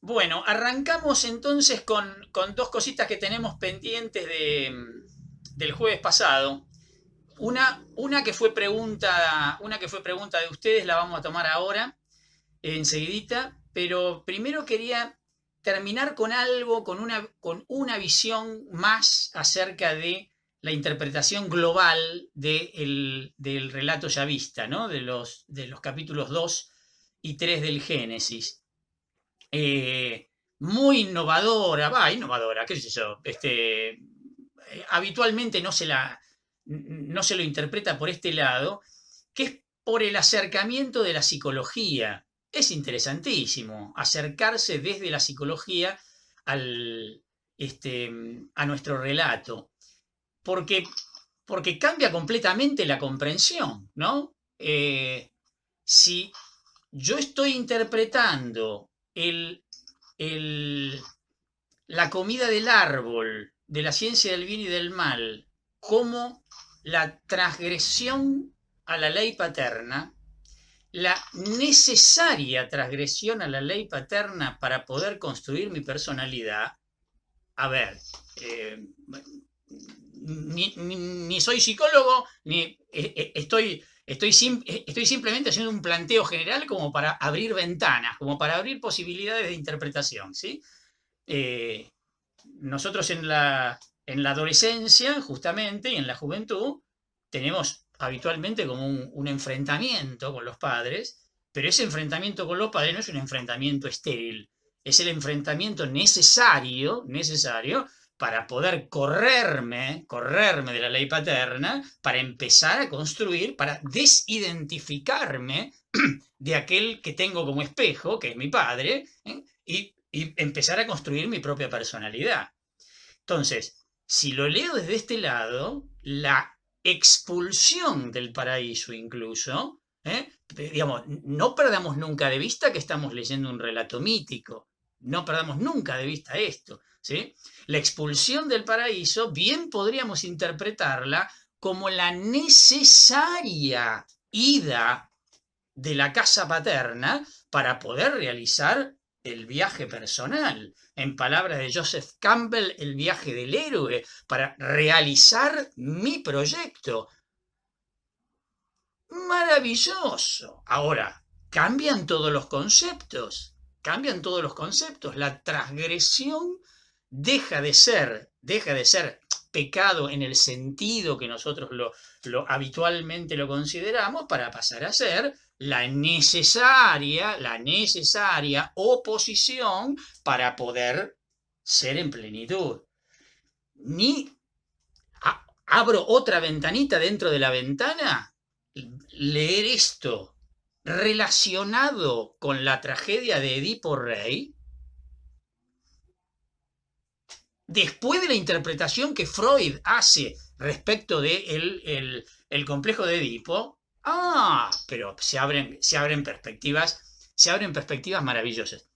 Bueno, arrancamos entonces con dos cositas que tenemos pendientes del jueves pasado. Una que fue pregunta de ustedes, la vamos a tomar ahora, enseguidita, pero primero quería terminar con algo, con una visión más acerca de la interpretación global del relato yavista, ¿no? De los capítulos 2 y 3 del Génesis. Muy innovadora, qué sé yo, habitualmente no se lo interpreta por este lado, que es por el acercamiento de la psicología. Es interesantísimo acercarse desde la psicología al, este, a nuestro relato, porque, porque cambia completamente la comprensión, ¿no? Si yo estoy interpretando el- la comida del árbol de la ciencia del bien y del mal como la transgresión a la ley paterna, la necesaria transgresión a la ley paterna para poder construir mi personalidad. A ver, eh, ni soy psicólogo, ni estoy simplemente haciendo un planteo general como para abrir ventanas, como para abrir posibilidades de interpretación, ¿sí? Eh, Nosotros en la adolescencia, justamente, y en la juventud, tenemos habitualmente como un enfrentamiento con los padres, pero ese enfrentamiento con los padres no es un enfrentamiento estéril, es el enfrentamiento necesario para poder correrme de la ley paterna, para empezar a construir, para desidentificarme de aquel que tengo como espejo, que es mi padre, ¿eh? Y empezar a construir mi propia personalidad. Entonces, si lo leo desde este lado, la expulsión del paraíso incluso, digamos, no perdamos nunca de vista que estamos leyendo un relato mítico, no perdamos nunca de vista esto, ¿sí? La expulsión del paraíso bien podríamos interpretarla como la necesaria ida de la casa paterna para poder realizar el viaje personal. En palabras de Joseph Campbell, el viaje del héroe, para realizar mi proyecto. Maravilloso. Ahora, cambian todos los conceptos. La transgresión deja de ser pecado en el sentido que nosotros habitualmente lo consideramos para pasar a ser la necesaria oposición para poder ser en plenitud. Ni abro otra ventanita dentro de la ventana, leer esto relacionado con la tragedia de Edipo Rey, después de la interpretación que Freud hace respecto de el complejo de Edipo, pero se abren perspectivas maravillosas.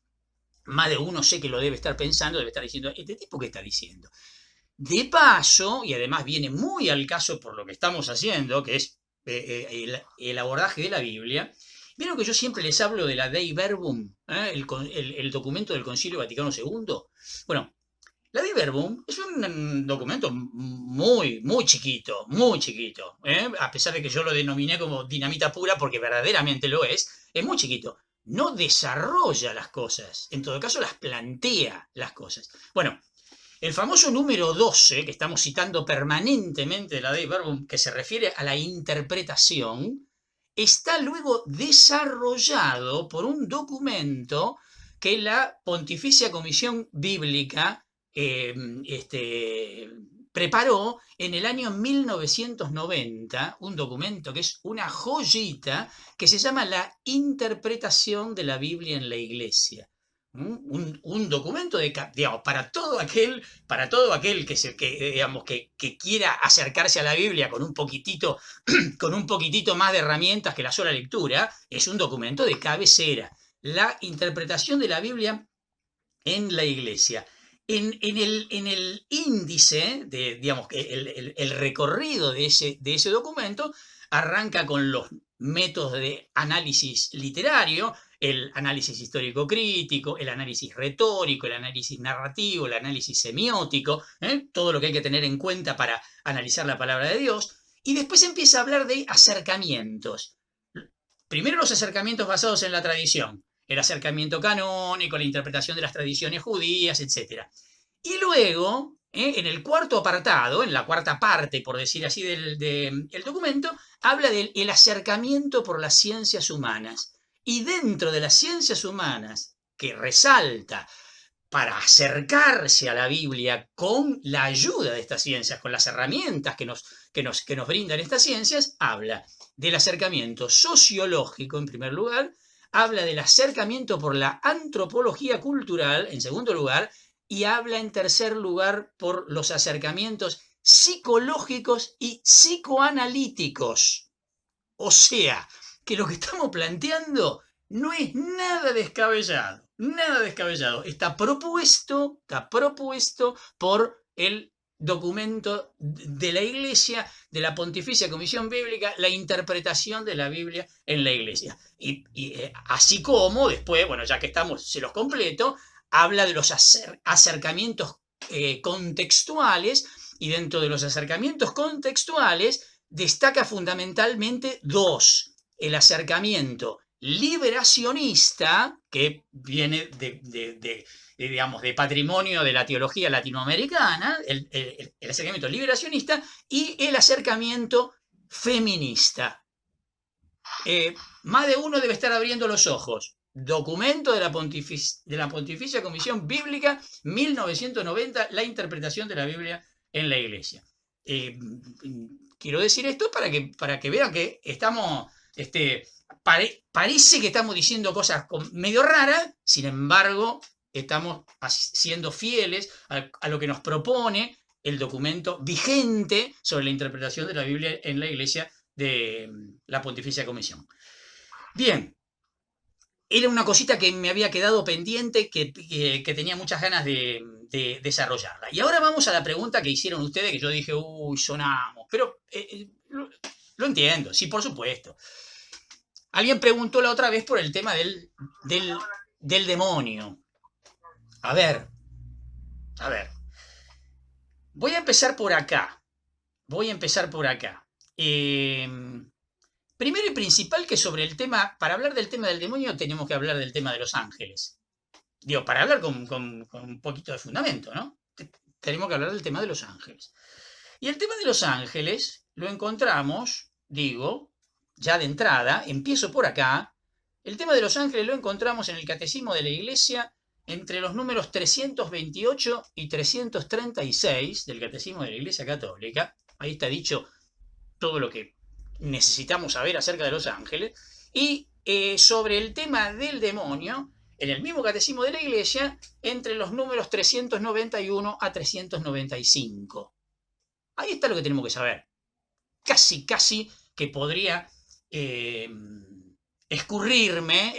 Más de uno sé que lo debe estar pensando, debe estar diciendo, ¿este tipo qué está diciendo? De paso, y además viene muy al caso por lo que estamos haciendo, que es el abordaje de la Biblia. Vieron que yo siempre les hablo de la Dei Verbum, el documento del Concilio Vaticano II. Bueno, la Dei Verbum es un documento muy chiquito, a pesar de que yo lo denominé como dinamita pura porque verdaderamente lo es muy chiquito. No desarrolla las cosas, en todo caso las plantea las cosas. Bueno, el famoso número 12, que estamos citando permanentemente de la Dei Verbum, que se refiere a la interpretación, está luego desarrollado por un documento que la Pontificia Comisión Bíblica eh, preparó en el año 1990, un documento que es una joyita que se llama La Interpretación de la Biblia en la Iglesia. Un documento digamos, para todo aquel digamos, que quiera acercarse a la Biblia con un poquitito más de herramientas que la sola lectura, es un documento de cabecera. La interpretación de la Biblia en la iglesia. En el índice, digamos, el recorrido de ese documento arranca con los métodos de análisis literario, el análisis histórico crítico, el análisis retórico, el análisis narrativo, el análisis semiótico, todo lo que hay que tener en cuenta para analizar la palabra de Dios. Y después empieza a hablar de acercamientos. Primero los acercamientos basados en la tradición, el acercamiento canónico, la interpretación de las tradiciones judías, etc. Y luego, en el cuarto apartado, en la cuarta parte, por decir así, del documento, habla del acercamiento por las ciencias humanas. Y dentro de las ciencias humanas, que resalta para acercarse a la Biblia con la ayuda de estas ciencias, con las herramientas que nos brindan estas ciencias, habla del acercamiento sociológico, en primer lugar, habla del acercamiento por la antropología cultural, en segundo lugar, y habla en tercer lugar por los acercamientos psicológicos y psicoanalíticos. O sea, que lo que estamos planteando no es nada descabellado, nada descabellado. Está propuesto por el documento de la Iglesia, de la Pontificia Comisión Bíblica, la interpretación de la Biblia en la Iglesia. Y así como después, bueno, ya que estamos, se los completo, habla de los acercamientos contextuales, y dentro de los acercamientos contextuales destaca fundamentalmente dos: el acercamiento liberacionista, que viene digamos, de patrimonio de la teología latinoamericana, el acercamiento liberacionista, y el acercamiento feminista. Más de uno debe estar abriendo los ojos. Documento de la Pontificia Comisión Bíblica, 1990, la interpretación de la Biblia en la Iglesia. Quiero decir esto para que vean que estamos... parece que estamos diciendo cosas medio raras, sin embargo, estamos siendo fieles a lo que nos propone el documento vigente sobre la interpretación de la Biblia en la Iglesia de la Pontificia Comisión. Bien, era una cosita que me había quedado pendiente, que tenía muchas ganas de desarrollarla. Y ahora vamos a la pregunta que hicieron ustedes, que yo dije, uy, sonamos, pero lo entiendo, sí, por supuesto. Alguien preguntó la otra vez por el tema del demonio. A ver. Voy a empezar por acá. Primero y principal, que sobre el tema, para hablar del tema del demonio, tenemos que hablar del tema de los ángeles. Digo, para hablar con un poquito de fundamento, ¿no? Tenemos que hablar del tema de los ángeles. Y el tema de los ángeles lo encontramos, digo, ya de entrada, empiezo por acá. El tema de los ángeles lo encontramos en el Catecismo de la Iglesia, entre los números 328 y 336 del Catecismo de la Iglesia Católica. Ahí está dicho todo lo que necesitamos saber acerca de los ángeles. Y sobre el tema del demonio, en el mismo Catecismo de la Iglesia, entre los números 391 a 395. Ahí está lo que tenemos que saber. Casi que podría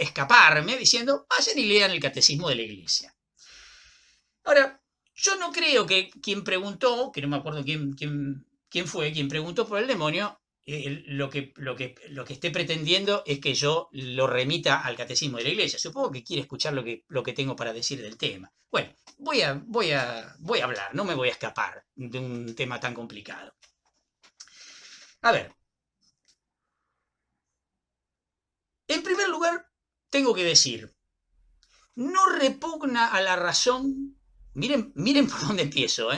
escaparme, diciendo, vayan y lean el Catecismo de la Iglesia. Ahora, yo no creo que quien preguntó, que no me acuerdo quién fue, quien preguntó por el demonio, lo que esté pretendiendo es que yo lo remita al Catecismo de la Iglesia. Supongo que quiere escuchar lo que tengo para decir del tema. Bueno, voy a hablar, no me voy a escapar de un tema tan complicado. A ver. En primer lugar, tengo que decir, no repugna a la razón, miren por dónde empiezo,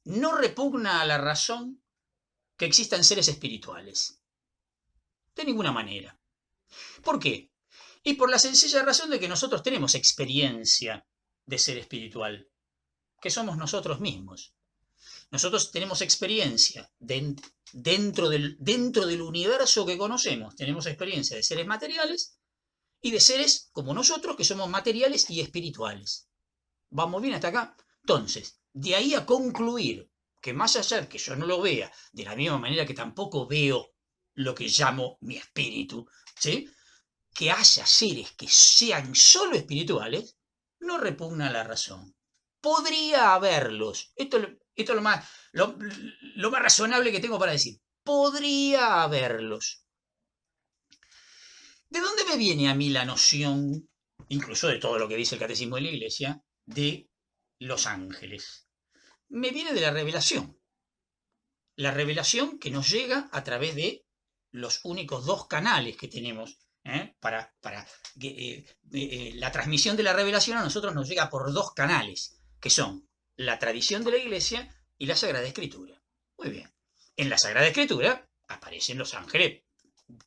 no repugna a la razón que existan seres espirituales. De ninguna manera. ¿Por qué? Y por la sencilla razón de que nosotros tenemos experiencia de ser espiritual, que somos nosotros mismos. Nosotros tenemos experiencia dentro del universo que conocemos. Tenemos experiencia de seres materiales y de seres como nosotros, que somos materiales y espirituales. ¿Vamos bien hasta acá? Entonces, de ahí a concluir que más allá de que yo no lo vea, de la misma manera que tampoco veo lo que llamo mi espíritu, ¿sí?, que haya seres que sean solo espirituales, no repugna a la razón. Podría haberlos. Esto es lo más razonable que tengo para decir. Podría haberlos. ¿De dónde me viene a mí la noción incluso de todo lo que dice el Catecismo de la Iglesia, de los ángeles. Me viene de la revelación. La revelación que nos llega a través de los únicos dos canales que tenemos para la transmisión de la revelación a nosotros nos llega por dos canales, que son la tradición de la Iglesia y la Sagrada Escritura. Muy bien. En la Sagrada Escritura aparecen los ángeles,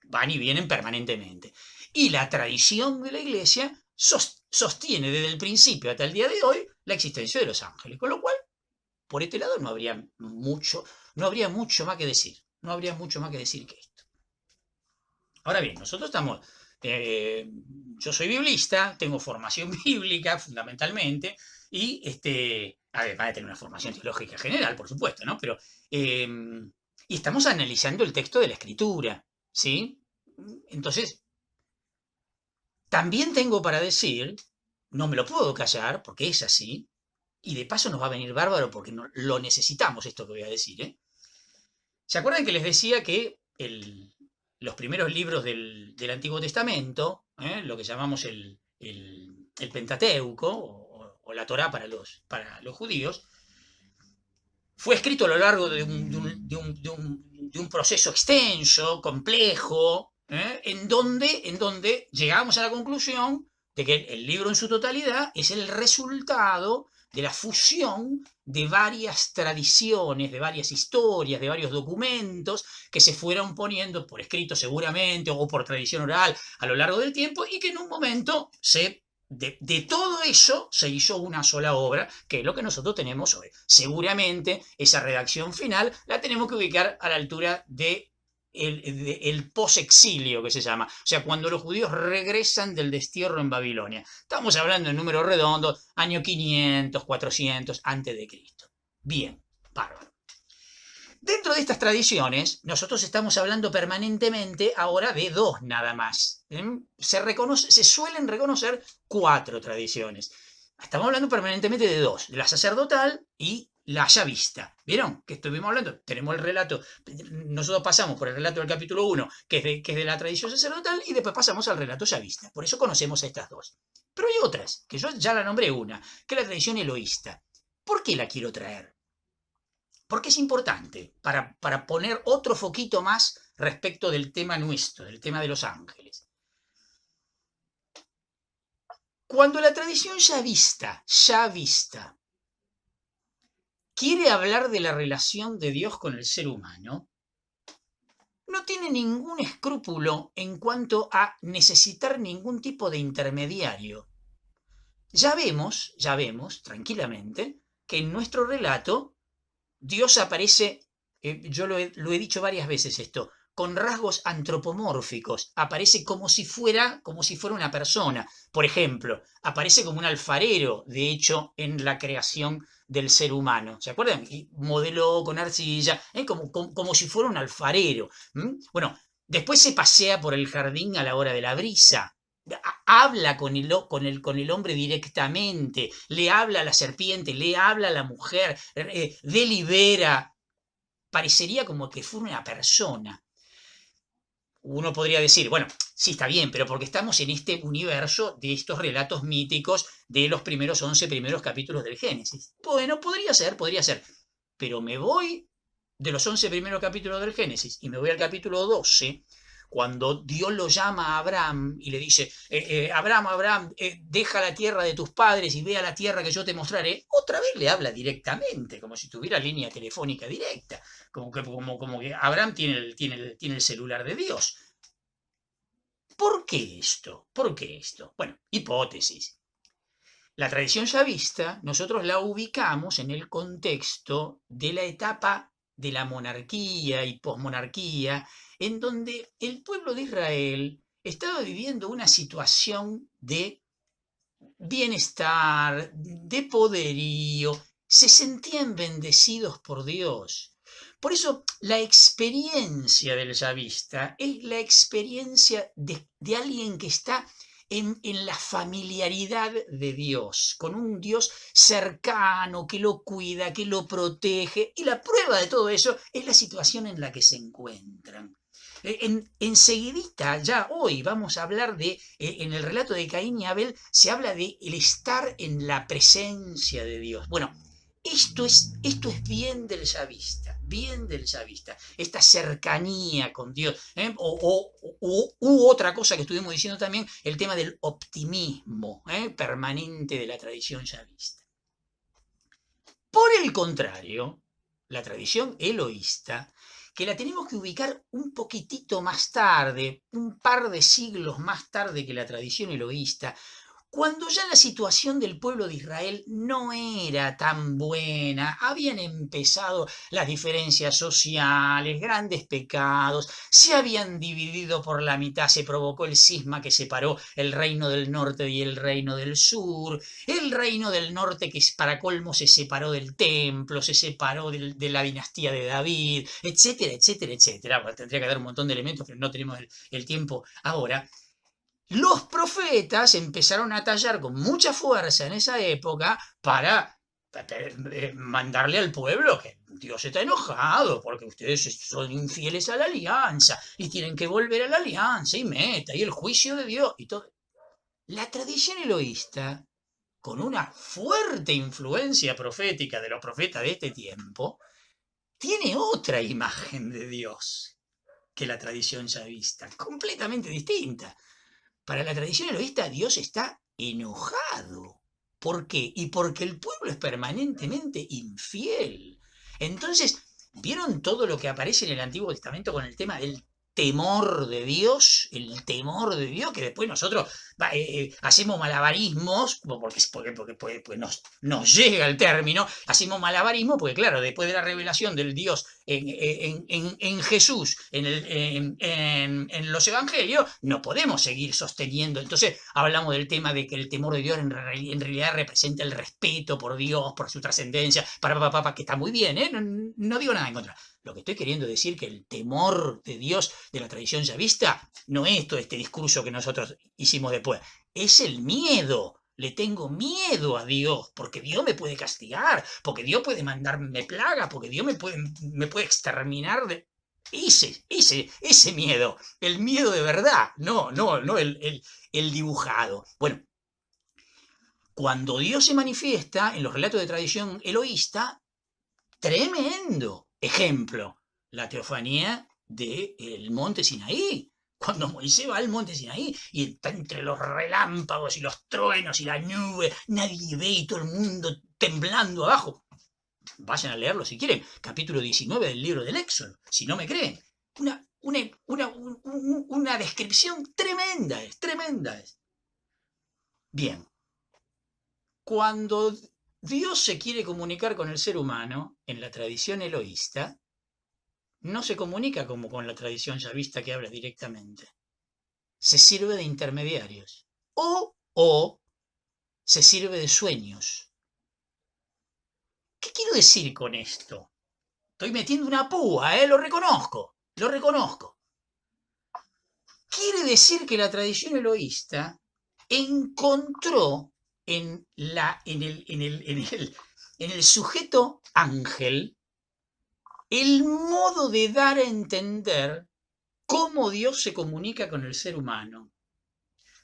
van y vienen permanentemente. Y la tradición de la Iglesia sostiene desde el principio hasta el día de hoy la existencia de los ángeles, con lo cual, por este lado no habría mucho más que decir. No habría mucho más que decir que esto. Ahora bien, nosotros estamos... yo soy biblista, tengo formación bíblica fundamentalmente, y además de tener una formación teológica general, por supuesto, ¿no? Pero, y estamos analizando el texto de la Escritura, ¿sí? Entonces, también tengo para decir, no me lo puedo callar, porque es así, y de paso nos va a venir bárbaro porque lo necesitamos esto que voy a decir, ¿eh? ¿Se acuerdan que les decía que los primeros libros del Antiguo Testamento, lo que llamamos el Pentateuco, o la Torá para los judíos, fue escrito a lo largo de un proceso extenso, complejo, en donde llegamos a la conclusión de que el libro en su totalidad es el resultado de la fusión de varias tradiciones, de varias historias, de varios documentos que se fueron poniendo por escrito seguramente o por tradición oral a lo largo del tiempo y que en un momento de todo eso se hizo una sola obra, que es lo que nosotros tenemos hoy. Seguramente esa redacción final la tenemos que ubicar a la altura de el posexilio, que se llama, o sea, cuando los judíos regresan del destierro en Babilonia. Estamos hablando en números redondos, año 500, 400 antes de Cristo. Bien, bárbaro. Dentro de estas tradiciones, nosotros estamos hablando permanentemente ahora de dos nada más. Se suelen reconocer 4 tradiciones. Estamos hablando permanentemente de 2, la sacerdotal y la yavista. ¿Vieron? Que estuvimos hablando. Tenemos el relato, nosotros pasamos por el relato del capítulo 1, que es de la tradición sacerdotal, y después pasamos al relato yavista. Por eso conocemos a estas 2. Pero hay otras, que yo ya la nombré una, que es la tradición eloísta. ¿Por qué la quiero traer? Porque es importante para poner otro foquito más respecto del tema nuestro, del tema de los ángeles. Cuando la tradición yavista quiere hablar de la relación de Dios con el ser humano, no tiene ningún escrúpulo en cuanto a necesitar ningún tipo de intermediario. Ya vemos, tranquilamente, que en nuestro relato Dios aparece, yo lo he dicho varias veces esto, con rasgos antropomórficos, aparece como si fuera una persona. Por ejemplo, aparece como un alfarero, de hecho, en la creación del ser humano. ¿Se acuerdan? Y modeló con arcilla, como si fuera un alfarero. Bueno, después se pasea por el jardín a la hora de la brisa. Habla con el hombre directamente, le habla a la serpiente, le habla a la mujer, delibera. Parecería como que fuera una persona. Uno podría decir, bueno, sí está bien, pero porque estamos en este universo de estos relatos míticos de los primeros 11 primeros capítulos del Génesis. Bueno, podría ser, pero me voy de los 11 primeros capítulos del Génesis y me voy al capítulo 12, cuando Dios lo llama a Abraham y le dice, Abraham, deja la tierra de tus padres y ve a la tierra que yo te mostraré, otra vez le habla directamente, como si tuviera línea telefónica directa, como que Abraham tiene el celular de Dios. ¿Por qué esto? Bueno, hipótesis. La tradición yavista nosotros la ubicamos en el contexto de la etapa de la monarquía y posmonarquía, en donde el pueblo de Israel estaba viviendo una situación de bienestar, de poderío, se sentían bendecidos por Dios. Por eso la experiencia del yavista es la experiencia de alguien que está en la familiaridad de Dios, con un Dios cercano, que lo cuida, que lo protege, y la prueba de todo eso es la situación en la que se encuentran. Enseguidita, ya hoy, vamos a hablar de, en el relato de Caín y Abel, se habla de el estar en la presencia de Dios. Bueno, esto es bien del yavista, esta cercanía con Dios. U otra cosa que estuvimos diciendo también, el tema del optimismo permanente de la tradición yavista. Por el contrario, la tradición eloísta, que la tenemos que ubicar un poquitito más tarde, un par de siglos más tarde que la tradición eloísta, cuando ya la situación del pueblo de Israel no era tan buena, habían empezado las diferencias sociales, grandes pecados, se habían dividido por la mitad, se provocó el cisma que separó el reino del norte y el reino del sur, el reino del norte que para colmo se separó del templo, se separó de la dinastía de David, etcétera, etcétera, etcétera. Bueno, tendría que haber un montón de elementos, pero no tenemos el tiempo ahora. Los profetas empezaron a tallar con mucha fuerza en esa época para mandarle al pueblo que Dios está enojado porque ustedes son infieles a la alianza y tienen que volver a la alianza y meta y el juicio de Dios y todo. La tradición eloísta, con una fuerte influencia profética de los profetas de este tiempo, tiene otra imagen de Dios que la tradición yavista, completamente distinta. Para la tradición eloísta, Dios está enojado. ¿Por qué? Y porque el pueblo es permanentemente infiel. Entonces, ¿vieron todo lo que aparece en el Antiguo Testamento con el tema del temor de Dios? El temor de Dios, que después nosotros hacemos malabarismos, porque nos llega el término, hacemos malabarismo, porque claro, después de la revelación del Dios en Jesús, en los evangelios, no podemos seguir sosteniendo. Entonces hablamos del tema de que el temor de Dios en realidad representa el respeto por Dios, por su trascendencia, que está muy bien, no digo nada en contra. Lo que estoy queriendo decir que el temor de Dios de la tradición yavista no es todo este discurso que nosotros hicimos después, es el miedo. Le tengo miedo a Dios, porque Dios me puede castigar, porque Dios puede mandarme plaga, porque Dios me puede exterminar. Ese miedo, el miedo de verdad, no el dibujado. Bueno, cuando Dios se manifiesta en los relatos de tradición eloísta, tremendo. Ejemplo, la teofanía del monte Sinaí. Cuando Moisés va al monte Sinaí y está entre los relámpagos y los truenos y la nube, nadie ve y todo el mundo temblando abajo. Vayan a leerlo si quieren, capítulo 19 del libro del Éxodo, si no me creen. Una descripción tremenda es. Bien, cuando Dios se quiere comunicar con el ser humano, en la tradición eloísta, no se comunica como con la tradición yavista que habla directamente. Se sirve de intermediarios. O se sirve de sueños. ¿Qué quiero decir con esto? Estoy metiendo una púa, lo reconozco. Quiere decir que la tradición eloísta encontró en el sujeto ángel el modo de dar a entender cómo Dios se comunica con el ser humano.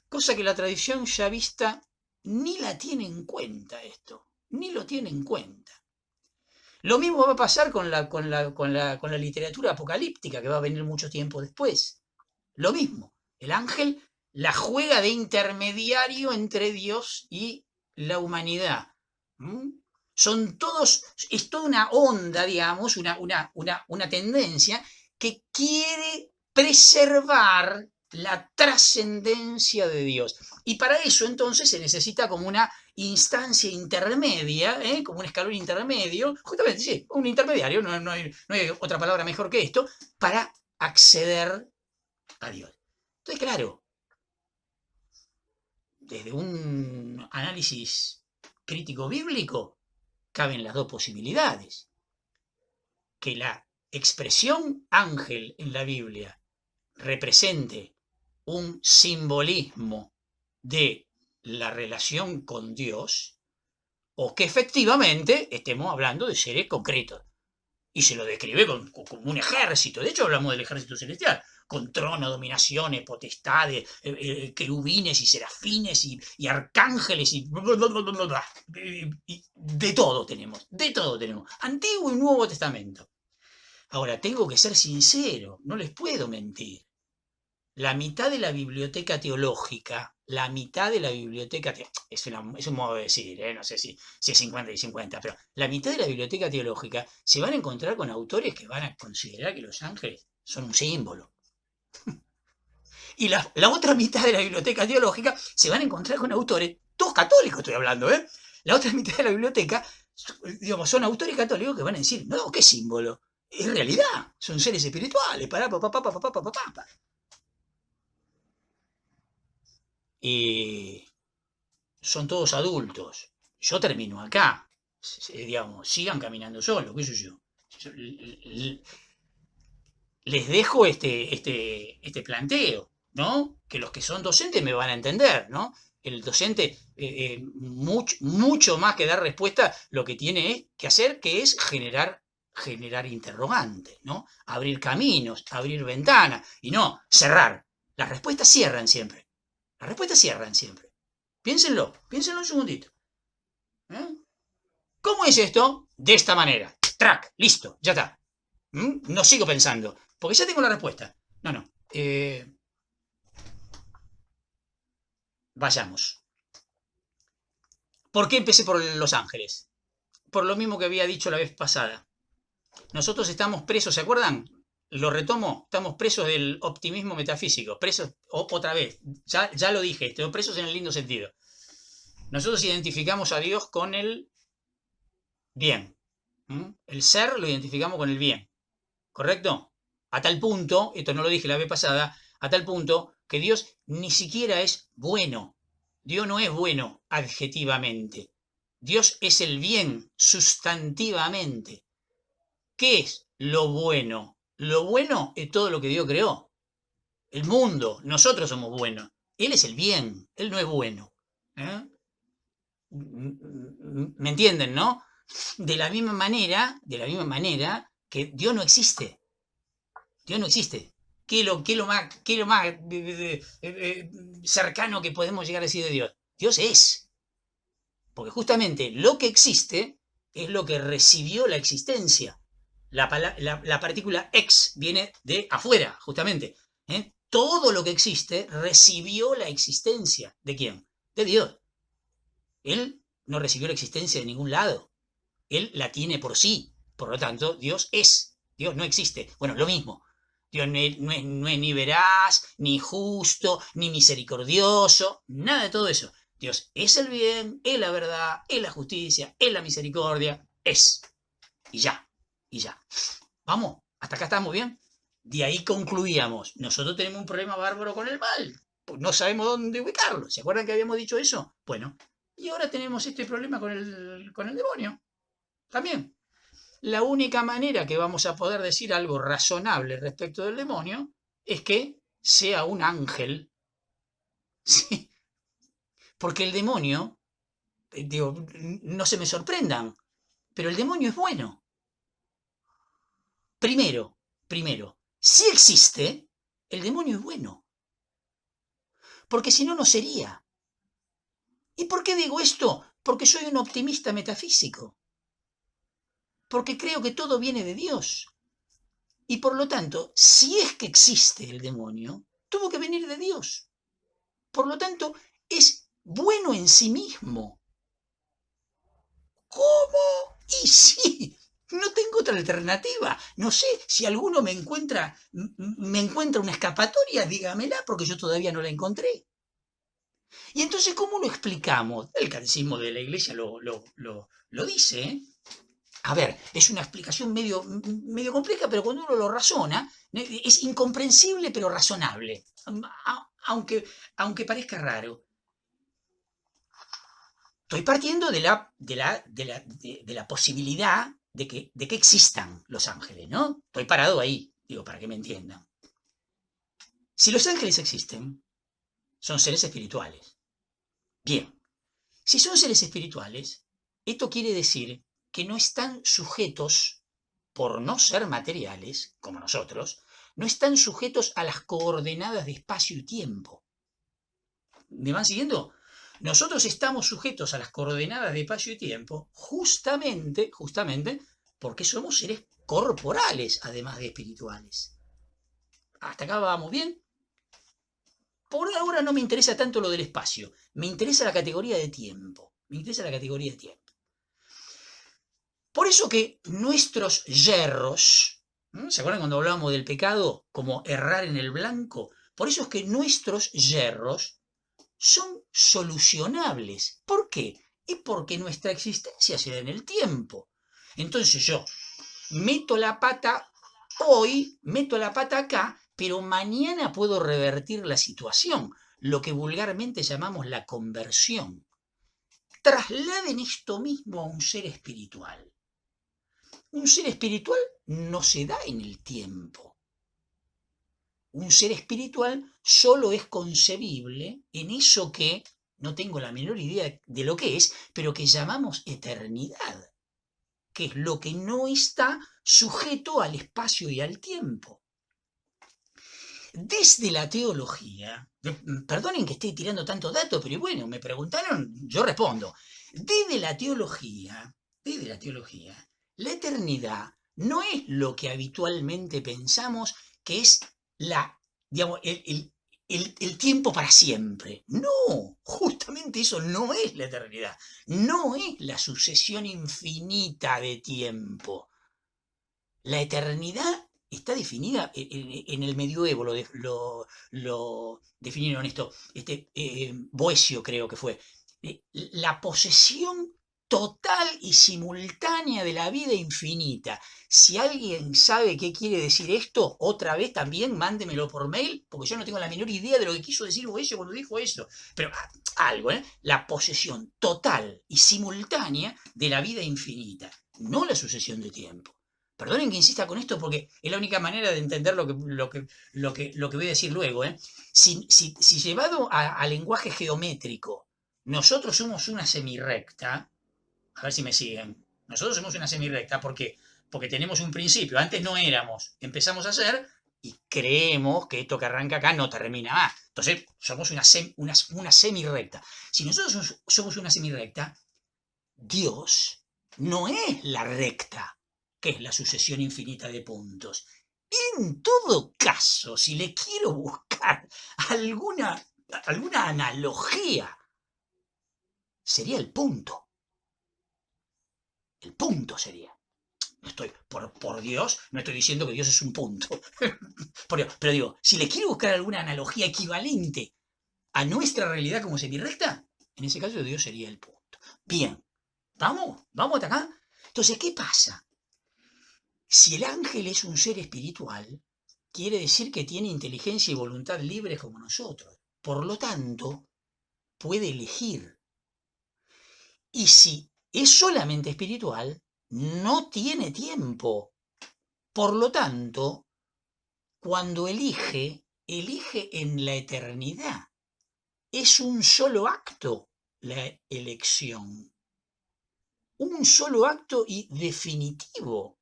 Cosa que la tradición yavista ni la tiene en cuenta esto, ni lo tiene en cuenta. Lo mismo va a pasar con la literatura apocalíptica que va a venir mucho tiempo después. Lo mismo, el ángel la juega de intermediario entre Dios y la humanidad. Es toda una onda, digamos, una tendencia que quiere preservar la trascendencia de Dios. Y para eso entonces se necesita como una instancia intermedia, como un escalón intermedio, justamente sí, un intermediario, no hay otra palabra mejor que esto, para acceder a Dios. Entonces, claro, desde un análisis crítico bíblico, caben las dos posibilidades. Que la expresión ángel en la Biblia represente un simbolismo de la relación con Dios, o que efectivamente estemos hablando de seres concretos. Y se lo describe como un ejército. De hecho, hablamos del ejército celestial. con trono, dominaciones, potestades, querubines y serafines y arcángeles y de todo tenemos, de todo tenemos. Antiguo y Nuevo Testamento. Ahora, tengo que ser sincero, no les puedo mentir. La mitad de la biblioteca teológica, es un modo de decir, no sé si es 50 y 50, pero la mitad de la biblioteca teológica se van a encontrar con autores que van a considerar que los ángeles son un símbolo. Y la otra mitad de la biblioteca teológica se van a encontrar con autores, todos católicos estoy hablando, La otra mitad de la biblioteca, digamos, son autores católicos que van a decir, no, ¿qué símbolo? Es realidad, son seres espirituales, son todos adultos. Yo termino acá, digamos, sigan caminando solos, qué sé yo. Les dejo este planteo, ¿no? Que los que son docentes me van a entender, ¿no? El docente, mucho más que dar respuesta, lo que tiene que hacer, que es generar interrogantes, ¿no? Abrir caminos, abrir ventanas, y no cerrar. Las respuestas cierran siempre. Las respuestas cierran siempre. Piénsenlo un segundito. ¿Cómo es esto? De esta manera. Track, listo, ya está. No sigo pensando, porque ya tengo la respuesta. No. Vayamos. ¿Por qué empecé por Los Ángeles? Por lo mismo que había dicho la vez pasada. Nosotros estamos presos, ¿se acuerdan? Lo retomo, estamos presos del optimismo metafísico, presos, otra vez, ya lo dije, presos en el lindo sentido. Nosotros identificamos a Dios con el bien. El ser lo identificamos con el bien, ¿correcto? A tal punto, esto no lo dije la vez pasada, a tal punto que Dios ni siquiera es bueno. Dios no es bueno adjetivamente. Dios es el bien sustantivamente. ¿Qué es lo bueno? Lo bueno es todo lo que Dios creó. El mundo, nosotros somos buenos. Él es el bien, Él no es bueno. ¿Me entienden, no? De la misma manera que Dios no existe. Dios no existe. ¿Qué es lo más cercano que podemos llegar a decir de Dios? Dios es. Porque justamente lo que existe es lo que recibió la existencia. La partícula ex viene de afuera, justamente. Todo lo que existe recibió la existencia. ¿De quién? De Dios. Él no recibió la existencia de ningún lado. Él la tiene por sí. Por lo tanto, Dios es. Dios no existe. Bueno, lo mismo. Dios no es ni veraz, ni justo, ni misericordioso. Nada de todo eso. Dios es el bien, es la verdad, es la justicia, es la misericordia. Es. Y ya. Vamos, hasta acá estamos bien. De ahí concluíamos. Nosotros tenemos un problema bárbaro con el mal. Pues no sabemos dónde ubicarlo. ¿Se acuerdan que habíamos dicho eso? Bueno, y ahora tenemos este problema con el demonio. También. La única manera que vamos a poder decir algo razonable respecto del demonio es que sea un ángel. Sí. Porque el demonio, digo, no se me sorprendan, pero el demonio es bueno. Primero, si existe, el demonio es bueno. Porque si no, no sería. ¿Y por qué digo esto? Porque soy un optimista metafísico. Porque creo que todo viene de Dios. Y por lo tanto, si es que existe el demonio, tuvo que venir de Dios. Por lo tanto, es bueno en sí mismo. ¿Cómo? Y sí, no tengo otra alternativa. No sé, si alguno me encuentra una escapatoria, dígamela, porque yo todavía no la encontré. Y entonces, ¿cómo lo explicamos? El catecismo de la Iglesia lo dice, ¿eh? A ver, es una explicación medio compleja, pero cuando uno lo razona, es incomprensible pero razonable, aunque parezca raro. Estoy partiendo de la posibilidad de que existan los ángeles, ¿no? Estoy parado ahí, digo, para que me entiendan. Si los ángeles existen, son seres espirituales. Bien, si son seres espirituales, esto quiere decir que no están sujetos, por no ser materiales, como nosotros, no están sujetos a las coordenadas de espacio y tiempo. ¿Me van siguiendo? Nosotros estamos sujetos a las coordenadas de espacio y tiempo justamente porque somos seres corporales, además de espirituales. ¿Hasta acá vamos bien? Por ahora no me interesa tanto lo del espacio, me interesa la categoría de tiempo. Por eso que nuestros yerros, ¿se acuerdan cuando hablábamos del pecado como errar en el blanco? Por eso es que nuestros yerros son solucionables. ¿Por qué? Y porque nuestra existencia se da en el tiempo. Entonces yo meto la pata hoy, meto la pata acá, pero mañana puedo revertir la situación, lo que vulgarmente llamamos la conversión. Trasladen esto mismo a un ser espiritual. Un ser espiritual no se da en el tiempo. Un ser espiritual solo es concebible en eso que no tengo la menor idea de lo que es, pero que llamamos eternidad, que es lo que no está sujeto al espacio y al tiempo. Desde la teología, perdonen que esté tirando tanto dato, pero bueno, me preguntaron, yo respondo. Desde la teología, la eternidad no es lo que habitualmente pensamos que es el tiempo para siempre. No, justamente eso no es la eternidad. No es la sucesión infinita de tiempo. La eternidad está definida en el medioevo, lo definieron esto, Boecio creo que fue, la posesión total y simultánea de la vida infinita. Si alguien sabe qué quiere decir esto, otra vez también mándemelo por mail, porque yo no tengo la menor idea de lo que quiso decir Boecio cuando dijo eso. Pero algo, la posesión total y simultánea de la vida infinita, no la sucesión de tiempo. Perdonen que insista con esto porque es la única manera de entender lo que voy a decir luego. Si llevado a lenguaje geométrico, nosotros somos una semirrecta, a ver si me siguen, nosotros somos una semirrecta porque tenemos un principio, antes no éramos, empezamos a ser y creemos que esto que arranca acá no termina más. Entonces somos una semirrecta. Si nosotros somos una semirrecta, Dios no es la recta, que es la sucesión infinita de puntos. En todo caso, si le quiero buscar alguna analogía, sería el punto. El punto sería. No estoy, por Dios, no estoy diciendo que Dios es un punto. Pero digo, si le quiero buscar alguna analogía equivalente a nuestra realidad como semirrecta, en ese caso Dios sería el punto. Bien, vamos hasta acá. Entonces, ¿qué pasa? Si el ángel es un ser espiritual, quiere decir que tiene inteligencia y voluntad libres como nosotros. Por lo tanto, puede elegir. Y si es solamente espiritual, no tiene tiempo. Por lo tanto, cuando elige en la eternidad. Es un solo acto la elección. Un solo acto y definitivo.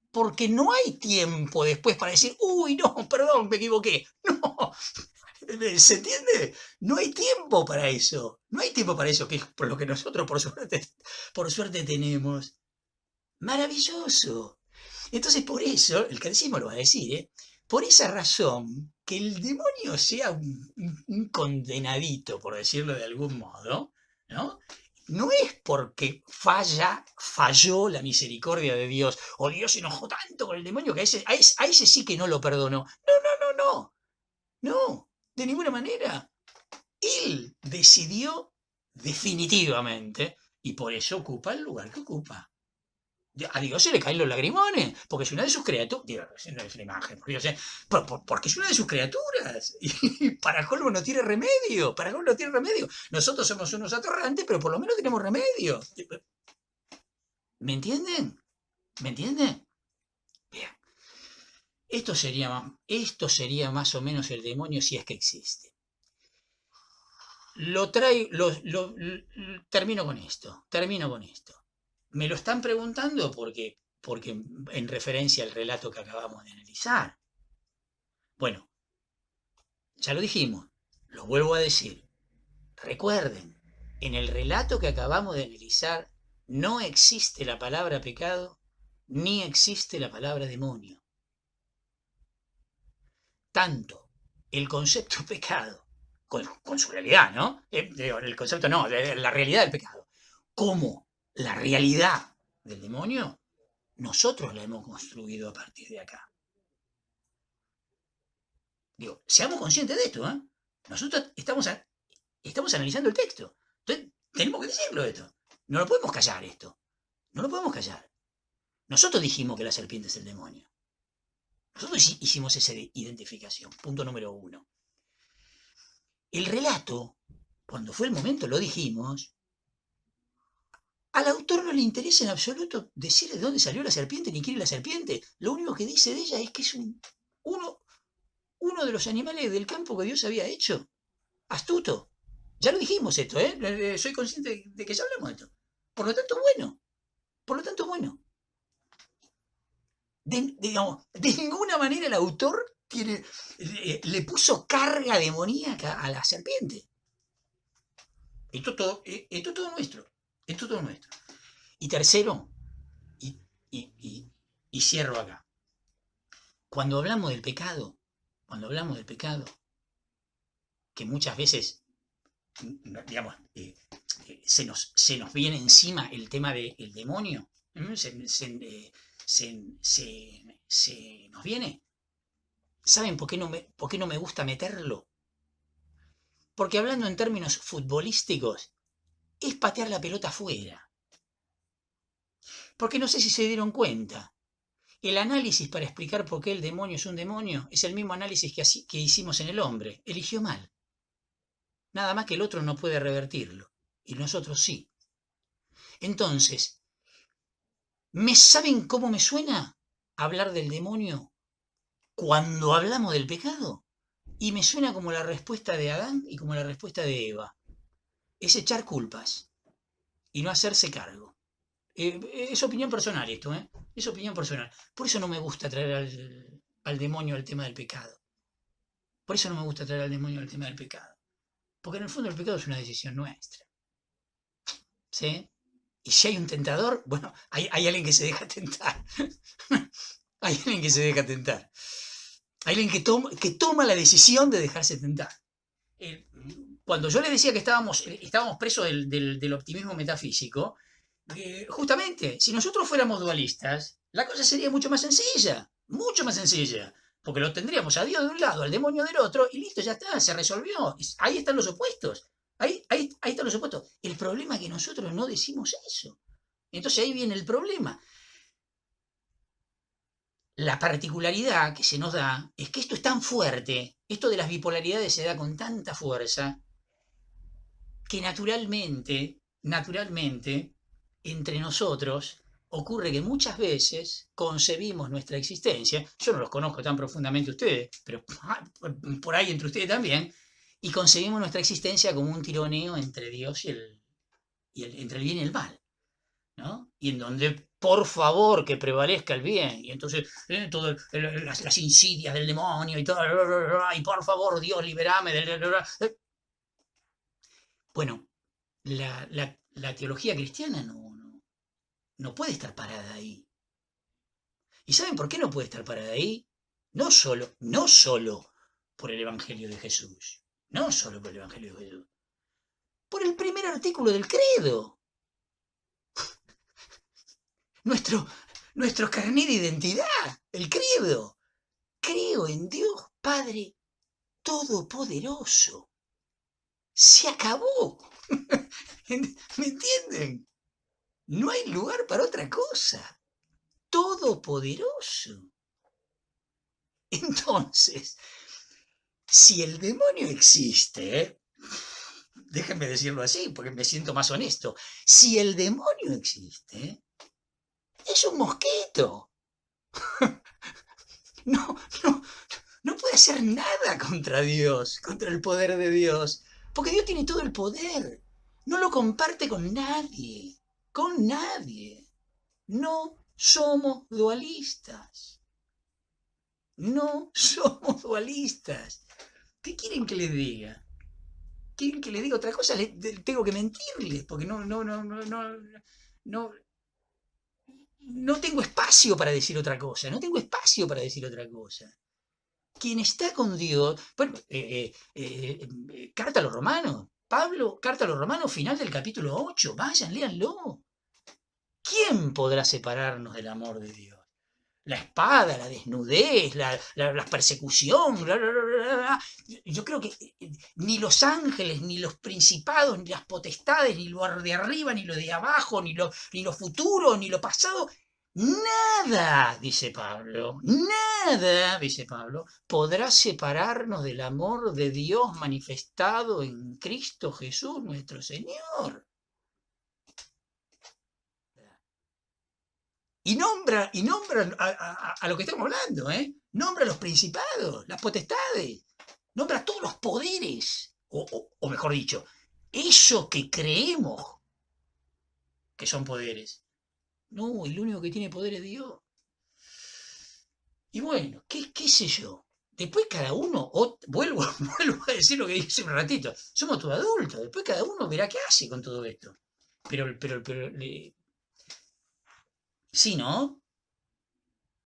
Porque no hay tiempo después para decir, uy, no, perdón, me equivoqué. No, ¿se entiende? No hay tiempo para eso. No hay tiempo para eso, que es por lo que nosotros, por suerte tenemos. Maravilloso. Entonces, por eso, el catecismo lo va a decir, por esa razón, que el demonio sea un condenadito, por decirlo de algún modo, ¿no? No es porque falló la misericordia de Dios, o Dios se enojó tanto con el demonio que a ese sí que no lo perdonó. No, de ninguna manera. Él decidió definitivamente, y por eso ocupa el lugar que ocupa. A Dios se le caen los lagrimones, porque es una de sus criaturas. No es una imagen, porque es una de sus criaturas. Y para colmo no tiene remedio. Nosotros somos unos atorrantes, pero por lo menos tenemos remedio. ¿Me entienden? Bien. Esto sería más o menos el demonio si es que existe. Termino con esto. Me lo están preguntando porque en referencia al relato que acabamos de analizar. Bueno, ya lo dijimos, lo vuelvo a decir. Recuerden, en el relato que acabamos de analizar, no existe la palabra pecado, ni existe la palabra demonio. Tanto el concepto pecado, con su realidad, ¿no? El concepto no, la realidad del pecado, como la realidad del demonio, nosotros la hemos construido a partir de acá. Digo, seamos conscientes de esto, ¿eh? Nosotros estamos analizando el texto. Entonces, tenemos que decirlo esto. No lo podemos callar esto. No lo podemos callar. Nosotros dijimos que la serpiente es el demonio. Nosotros hicimos esa identificación. Punto número 1. El relato, cuando fue el momento, lo dijimos, al autor no le interesa en absoluto decir de dónde salió la serpiente ni quién es la serpiente. Lo único que dice de ella es que es uno de los animales del campo que Dios había hecho. Astuto. Ya lo dijimos esto, ¿eh? Soy consciente de que ya hablamos de esto. Por lo tanto, bueno. Por lo tanto, bueno. Digamos, de ninguna manera el autor le puso carga demoníaca a la serpiente. Esto es todo nuestro. Esto es todo nuestro. Y tercero, y cierro acá. Cuando hablamos del pecado, que muchas veces, digamos, se nos viene encima el tema del demonio, se nos viene. ¿Saben por qué no me gusta meterlo? Porque hablando en términos futbolísticos, es patear la pelota afuera. Porque no sé si se dieron cuenta. El análisis para explicar por qué el demonio es un demonio es el mismo análisis que hicimos en el hombre. Eligió mal. Nada más que el otro no puede revertirlo. Y nosotros sí. Entonces, ¿saben cómo me suena hablar del demonio cuando hablamos del pecado? Y me suena como la respuesta de Adán y como la respuesta de Eva. Es echar culpas y no hacerse cargo. Es opinión personal esto, ¿eh? Es opinión personal. Por eso no me gusta traer al demonio al tema del pecado. Por eso no me gusta traer al demonio al tema del pecado. Porque en el fondo el pecado es una decisión nuestra. ¿Sí? Y si hay un tentador, bueno, hay alguien que se deja tentar. Hay alguien que se deja tentar. Hay alguien que toma la decisión de dejarse tentar. Cuando yo les decía que estábamos presos del optimismo metafísico, justamente, si nosotros fuéramos dualistas, la cosa sería mucho más sencilla, porque lo tendríamos a Dios de un lado, al demonio del otro, y listo, ya está, se resolvió. Ahí están los opuestos, ahí están los opuestos. El problema es que nosotros no decimos eso. Entonces ahí viene el problema. La particularidad que se nos da es que esto es tan fuerte, esto de las bipolaridades se da con tanta fuerza, que naturalmente, entre nosotros ocurre que muchas veces concebimos nuestra existencia, yo no los conozco tan profundamente ustedes, pero por ahí entre ustedes también, y concebimos nuestra existencia como un tironeo entre Dios entre el bien y el mal, ¿no? Y en donde, por favor, que prevalezca el bien, y entonces todas las insidias del demonio y todo, y por favor, Dios, liberame del... Bueno, la teología cristiana no puede estar parada ahí. ¿Y saben por qué no puede estar parada ahí? No solo por el Evangelio de Jesús. No solo por el Evangelio de Jesús. Por el primer artículo del credo. Nuestro carnet de identidad. El credo. Creo en Dios Padre Todopoderoso. Se acabó. ¿Me entienden? No hay lugar para otra cosa. Todopoderoso. Entonces, si el demonio existe, déjenme decirlo así porque me siento más honesto, si el demonio existe, es un mosquito. No puede hacer nada contra Dios, contra el poder de Dios, porque Dios tiene todo el poder. No lo comparte con nadie, No somos dualistas. No somos dualistas. ¿Qué quieren que les diga? ¿Quieren que les diga otra cosa? Tengo que mentirles, porque no, no tengo espacio para decir otra cosa. No tengo espacio para decir otra cosa. Quien está con Dios, bueno, carta a los romanos, Pablo, carta a los romanos, final del capítulo 8, vayan, léanlo. ¿Quién podrá separarnos del amor de Dios? La espada, la desnudez, la persecución. Yo creo que ni los ángeles, ni los principados, ni las potestades, ni lo de arriba, ni lo de abajo, ni lo futuro, ni lo pasado, nada, dice Pablo, nada, dice Pablo, podrá separarnos del amor de Dios manifestado en Cristo Jesús nuestro Señor. Y nombra a lo que estamos hablando, ¿eh? Nombra a los principados, las potestades, nombra a todos los poderes, o mejor dicho, eso que creemos que son poderes. No, el único que tiene poder es Dios. Y bueno, qué sé yo. Después cada uno, vuelvo a decir lo que dije hace un ratito, somos todos adultos, después cada uno verá qué hace con todo esto. Pero sí, ¿no?